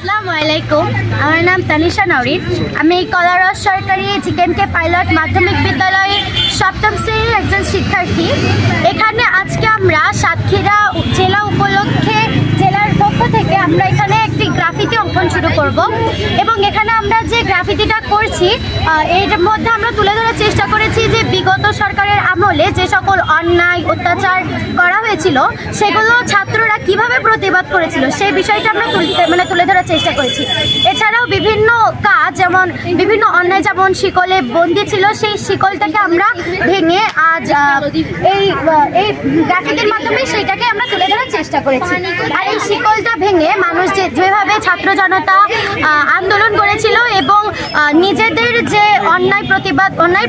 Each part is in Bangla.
আসসালামু আলাইকুম, আমার নাম তানিশা নওরিন। আমি কলারস সরকারি জিকেএমকে পাইলট মাধ্যমিক বিদ্যালয়ের সপ্তম শ্রেণীর একজন শিক্ষার্থী। এখানে আজকে আমরা সাতক্ষীরা জেলা উপলক্ষে জেলার পক্ষ থেকে আমরা এখানে একটি গ্রাফিতি অঙ্কন শুরু করব এবং এখানে আমরা যে গ্রাফিতিটা করছি এর মধ্যে আমরা তুলে ধরার চেষ্টা করেছি যে বিগত সরকারের আমলে যে সকল অন্যায় অত্যাচার করা হয়েছিল সেগুলো ছাত্ররা কিভাবে প্রতিবাদ করেছিল সেই বিষয়টা আমরা তুলে ধরার চেষ্টা করেছি। এছাড়াও বিভিন্ন কাজ, যেমন বিভিন্ন অন্যায় যেমন শিকলে বন্দী ছিল, সেই শিকলটাকে আমরা ভেঙে আজ এই গ্রাফিতির মাধ্যমে সেইটাকে আমরা তুলে ধরার চেষ্টা করেছি। আর এই শিকলটা ভেঙে মানুষ যেভাবে ছাত্র জনতা আন্দোলন করেছিল এবং নিজেদের যে অন্যায়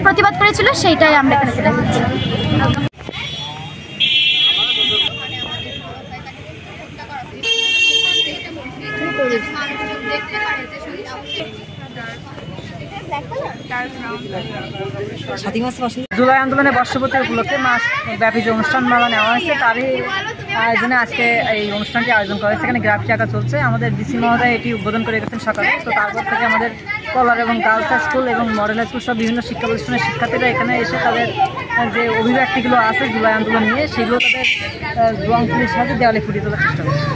প্রতিবাদ করেছিল সেইটাই আমরা এখানে তুলে ধরছি। জুলাই আন্দোলনের বর্ষপূর্তি উপলক্ষে মাস ব্যাপী যে অনুষ্ঠানমালা নেওয়া হয়েছে তারই আয়োজনে আজকে এই অনুষ্ঠানটি আয়োজন করা হয়েছে। এখানে গ্রাফিতি আঁকা চলছে। আমাদের ডিসি মহোদয় এটি উদ্বোধন করে গেছেন সকালে। তো তারপর থেকে আমাদের কলার এবং গার্লস স্কুল এবং মডেল স্কুল সব বিভিন্ন শিক্ষা প্রতিষ্ঠানের শিক্ষার্থীরা এখানে এসে তাদের যে অভিব্যক্তিগুলো আছে জুলাই আন্দোলন নিয়ে সেগুলো তাদের রং তুলির সাথে দেওয়ালে ফুটিয়ে তোলার চেষ্টা করছে।